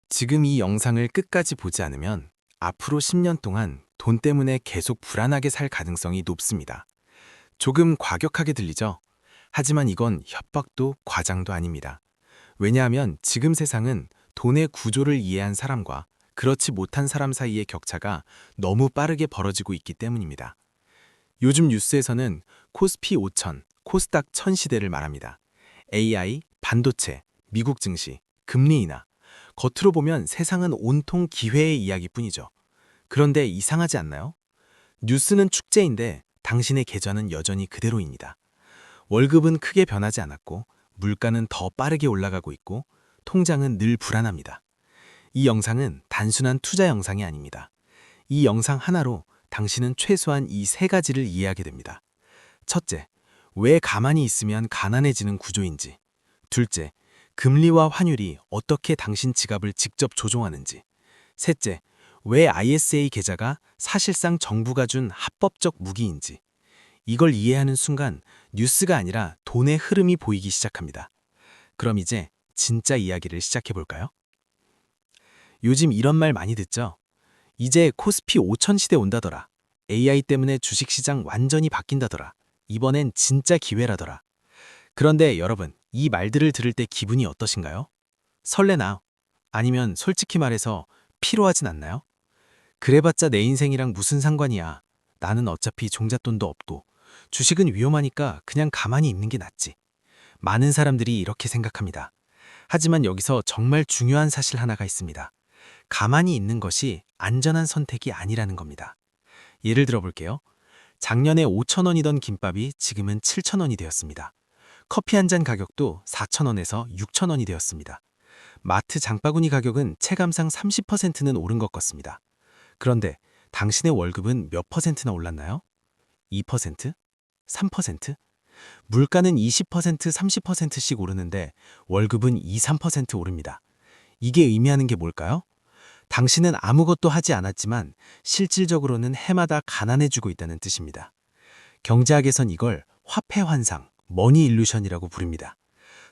지금 이 영상을 끝까지 보지 않으면 앞으로 10년 동안 돈 때문에 계속 불안하게 살 가능성이 높습니다. 조금 과격하게 들리죠? 하지만 이건 협박도 과장도 아닙니다. 왜냐하면 지금 세상은 돈의 구조를 이해한 사람과 그렇지 못한 사람 사이의 격차가 너무 빠르게 벌어지고 있기 때문입니다. 요즘 뉴스에서는 코스피 5000, 코스닥 1000 시대를 말합니다. AI, 반도체, 미국 증시, 금리 인하. 겉으로 보면 세상은 온통 기회의 이야기뿐이죠. 그런데 이상하지 않나요? 뉴스는 축제인데 당신의 계좌는 여전히 그대로입니다. 월급은 크게 변하지 않았고 물가는 더 빠르게 올라가고 있고 통장은 늘 불안합니다. 이 영상은 단순한 투자 영상이 아닙니다. 이 영상 하나로 당신은 최소한 이 세 가지를 이해하게 됩니다. 첫째, 왜 가만히 있으면 가난해지는 구조인지. 둘째, 금리와 환율이 어떻게 당신 지갑을 직접 조종하는지. 셋째, 왜 ISA 계좌가 사실상 정부가 준 합법적 무기인지. 이걸 이해하는 순간 뉴스가 아니라 돈의 흐름이 보이기 시작합니다. 그럼 이제 진짜 이야기를 시작해 볼까요? 요즘 이런 말 많이 듣죠? 이제 코스피 5000 시대 온다더라. AI 때문에 주식시장 완전히 바뀐다더라. 이번엔 진짜 기회라더라. 그런데 여러분, 이 말들을 들을 때 기분이 어떠신가요? 설레나? 아니면 솔직히 말해서 피로하진 않나요? 그래봤자 내 인생이랑 무슨 상관이야. 나는 어차피 종잣돈도 없고 주식은 위험하니까 그냥 가만히 있는 게 낫지. 많은 사람들이 이렇게 생각합니다. 하지만 여기서 정말 중요한 사실 하나가 있습니다. 가만히 있는 것이 안전한 선택이 아니라는 겁니다. 예를 들어 볼게요. 작년에 5,000원이던 김밥이 지금은 7,000원이 되었습니다. 커피 한 잔 가격도 4,000원에서 6,000원이 되었습니다. 마트 장바구니 가격은 체감상 30%는 오른 것 같습니다. 그런데 당신의 월급은 몇 퍼센트나 올랐나요? 2%? 3%? 물가는 20%, 30%씩 오르는데 월급은 2, 3% 오릅니다. 이게 의미하는 게 뭘까요? 당신은 아무것도 하지 않았지만 실질적으로는 해마다 가난해지고 있다는 뜻입니다. 경제학에선 이걸 화폐 환상, 머니 일루션이라고 부릅니다.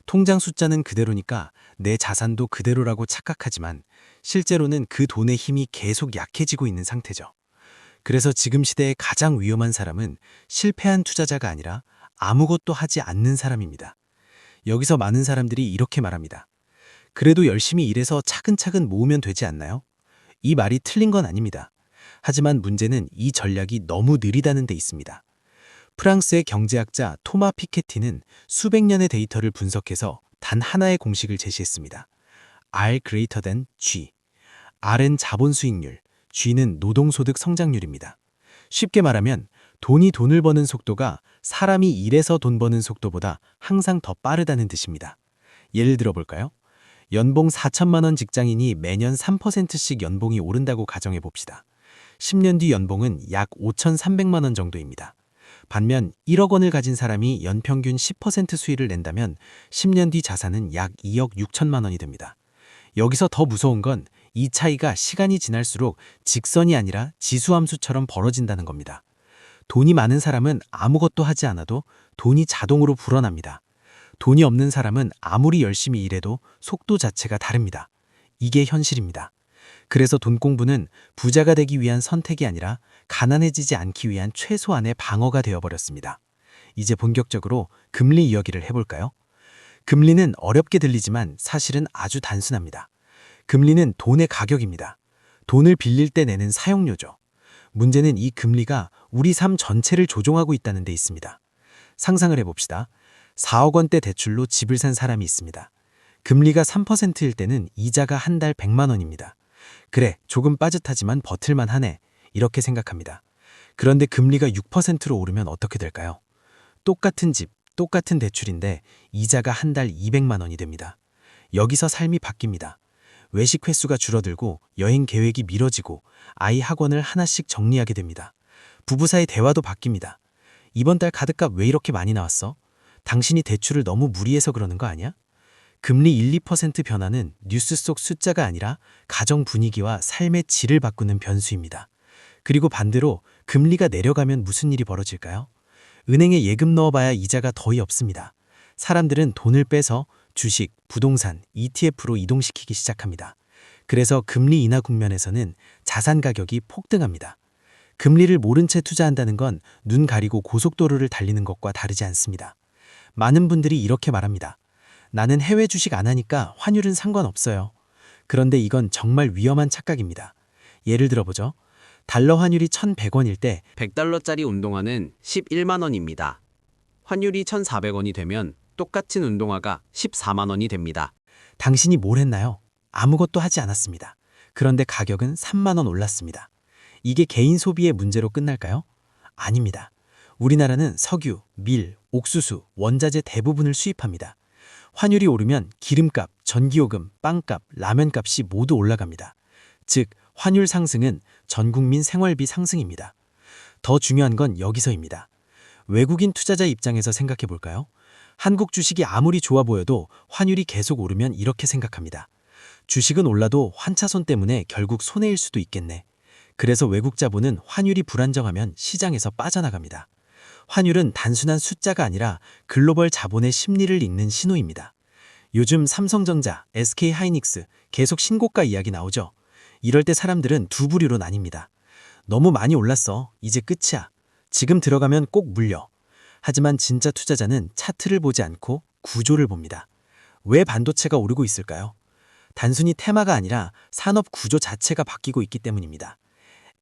통장 숫자는 그대로니까 내 자산도 그대로라고 착각하지만 실제로는 그 돈의 힘이 계속 약해지고 있는 상태죠. 그래서 지금 시대의 가장 위험한 사람은 실패한 투자자가 아니라 아무것도 하지 않는 사람입니다. 여기서 많은 사람들이 이렇게 말합니다. 그래도 열심히 일해서 차근차근 모으면 되지 않나요? 이 말이 틀린 건 아닙니다. 하지만 문제는 이 전략이 너무 느리다는 데 있습니다. 프랑스의 경제학자 토마 피케티는 수백 년의 데이터를 분석해서 단 하나의 공식을 제시했습니다. R greater than G. R은 자본 수익률, G는 노동소득 성장률입니다. 쉽게 말하면 돈이 돈을 버는 속도가 사람이 일해서 돈 버는 속도보다 항상 더 빠르다는 뜻입니다. 예를 들어 볼까요? 연봉 4천만 원 직장인이 매년 3%씩 연봉이 오른다고 가정해 봅시다. 10년 뒤 연봉은 약 5,300만 원 정도입니다. 반면 1억 원을 가진 사람이 연평균 10% 수익을 낸다면 10년 뒤 자산은 약 2억 6천만 원이 됩니다. 여기서 더 무서운 건 이 차이가 시간이 지날수록 직선이 아니라 지수함수처럼 벌어진다는 겁니다. 돈이 많은 사람은 아무것도 하지 않아도 돈이 자동으로 불어납니다. 돈이 없는 사람은 아무리 열심히 일해도 속도 자체가 다릅니다. 이게 현실입니다. 그래서 돈 공부는 부자가 되기 위한 선택이 아니라 가난해지지 않기 위한 최소한의 방어가 되어버렸습니다. 이제 본격적으로 금리 이야기를 해볼까요? 금리는 어렵게 들리지만 사실은 아주 단순합니다. 금리는 돈의 가격입니다. 돈을 빌릴 때 내는 사용료죠. 문제는 이 금리가 우리 삶 전체를 조종하고 있다는 데 있습니다. 상상을 해봅시다. 4억 원대 대출로 집을 산 사람이 있습니다. 금리가 3%일 때는 이자가 한 달 100만 원입니다. 그래, 조금 빠듯하지만 버틸만 하네. 이렇게 생각합니다. 그런데 금리가 6%로 오르면 어떻게 될까요? 똑같은 집, 똑같은 대출인데 이자가 한 달 200만 원이 됩니다. 여기서 삶이 바뀝니다. 외식 횟수가 줄어들고 여행 계획이 미뤄지고 아이 학원을 하나씩 정리하게 됩니다. 부부 사이 대화도 바뀝니다. 이번 달 카드값 왜 이렇게 많이 나왔어? 당신이 대출을 너무 무리해서 그러는 거 아니야? 금리 1, 2% 변화는 뉴스 속 숫자가 아니라 가정 분위기와 삶의 질을 바꾸는 변수입니다. 그리고 반대로 금리가 내려가면 무슨 일이 벌어질까요? 은행에 예금 넣어봐야 이자가 거의 없습니다. 사람들은 돈을 빼서 주식, 부동산, ETF로 이동시키기 시작합니다. 그래서 금리 인하 국면에서는 자산 가격이 폭등합니다. 금리를 모른 채 투자한다는 건 눈 가리고 고속도로를 달리는 것과 다르지 않습니다. 많은 분들이 이렇게 말합니다. 나는 해외 주식 안 하니까 환율은 상관없어요. 그런데 이건 정말 위험한 착각입니다. 예를 들어보죠. 달러 환율이 1,100원일 때 100달러짜리 운동화는 11만 원입니다. 환율이 1,400원이 되면 똑같은 운동화가 14만 원이 됩니다. 당신이 뭘 했나요? 아무것도 하지 않았습니다. 그런데 가격은 3만 원 올랐습니다. 이게 개인 소비의 문제로 끝날까요? 아닙니다. 우리나라는 석유, 밀, 옥수수, 원자재 대부분을 수입합니다. 환율이 오르면 기름값, 전기요금, 빵값, 라면값이 모두 올라갑니다. 즉, 환율 상승은 전 국민 생활비 상승입니다. 더 중요한 건 여기서입니다. 외국인 투자자 입장에서 생각해 볼까요? 한국 주식이 아무리 좋아 보여도 환율이 계속 오르면 이렇게 생각합니다. 주식은 올라도 환차손 때문에 결국 손해일 수도 있겠네. 그래서 외국 자본은 환율이 불안정하면 시장에서 빠져나갑니다. 환율은 단순한 숫자가 아니라 글로벌 자본의 심리를 읽는 신호입니다. 요즘 삼성전자, SK하이닉스 계속 신고가 이야기 나오죠. 이럴 때 사람들은 두 부류로 나뉩니다. 너무 많이 올랐어. 이제 끝이야. 지금 들어가면 꼭 물려. 하지만 진짜 투자자는 차트를 보지 않고 구조를 봅니다. 왜 반도체가 오르고 있을까요? 단순히 테마가 아니라 산업 구조 자체가 바뀌고 있기 때문입니다.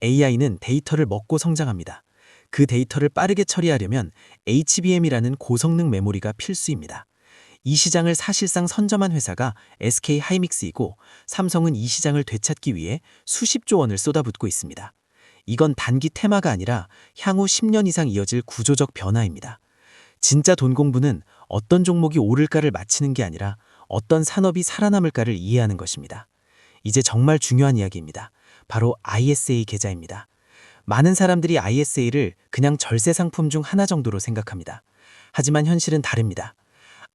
AI는 데이터를 먹고 성장합니다. 그 데이터를 빠르게 처리하려면 HBM이라는 고성능 메모리가 필수입니다. 이 시장을 사실상 선점한 회사가 SK하이닉스이고 삼성은 이 시장을 되찾기 위해 수십조 원을 쏟아붓고 있습니다. 이건 단기 테마가 아니라 향후 10년 이상 이어질 구조적 변화입니다. 진짜 돈 공부는 어떤 종목이 오를까를 맞히는 게 아니라 어떤 산업이 살아남을까를 이해하는 것입니다. 이제 정말 중요한 이야기입니다. 바로 ISA 계좌입니다. 많은 사람들이 ISA를 그냥 절세 상품 중 하나 정도로 생각합니다. 하지만 현실은 다릅니다.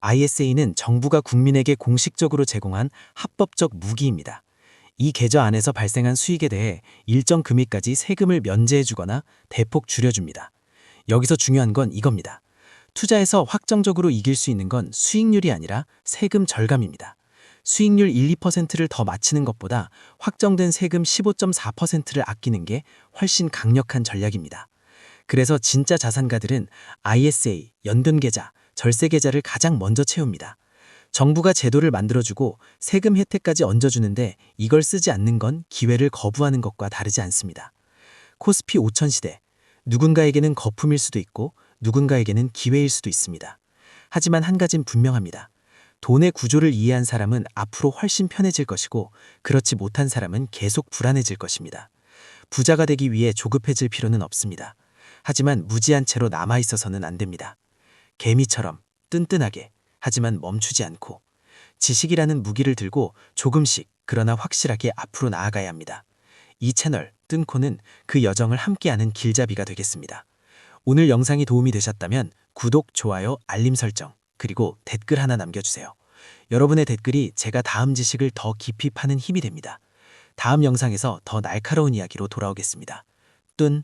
ISA는 정부가 국민에게 공식적으로 제공한 합법적 무기입니다. 이 계좌 안에서 발생한 수익에 대해 일정 금액까지 세금을 면제해주거나 대폭 줄여줍니다. 여기서 중요한 건 이겁니다. 투자에서 확정적으로 이길 수 있는 건 수익률이 아니라 세금 절감입니다. 수익률 1, 2%를 더 맞추는 것보다 확정된 세금 15.4%를 아끼는 게 훨씬 강력한 전략입니다. 그래서 진짜 자산가들은 ISA, 연금계좌, 절세계좌를 가장 먼저 채웁니다. 정부가 제도를 만들어주고 세금 혜택까지 얹어주는데 이걸 쓰지 않는 건 기회를 거부하는 것과 다르지 않습니다. 코스피 5000 시대, 누군가에게는 거품일 수도 있고 누군가에게는 기회일 수도 있습니다. 하지만 한 가지는 분명합니다. 돈의 구조를 이해한 사람은 앞으로 훨씬 편해질 것이고 그렇지 못한 사람은 계속 불안해질 것입니다. 부자가 되기 위해 조급해질 필요는 없습니다. 하지만 무지한 채로 남아있어서는 안 됩니다. 개미처럼 뜬뜬하게 하지만 멈추지 않고 지식이라는 무기를 들고 조금씩 그러나 확실하게 앞으로 나아가야 합니다. 이 채널 뜬코는 그 여정을 함께하는 길잡이가 되겠습니다. 오늘 영상이 도움이 되셨다면 구독, 좋아요, 알림 설정 그리고 댓글 하나 남겨주세요. 여러분의 댓글이 제가 다음 지식을 더 깊이 파는 힘이 됩니다. 다음 영상에서 더 날카로운 이야기로 돌아오겠습니다. 뚠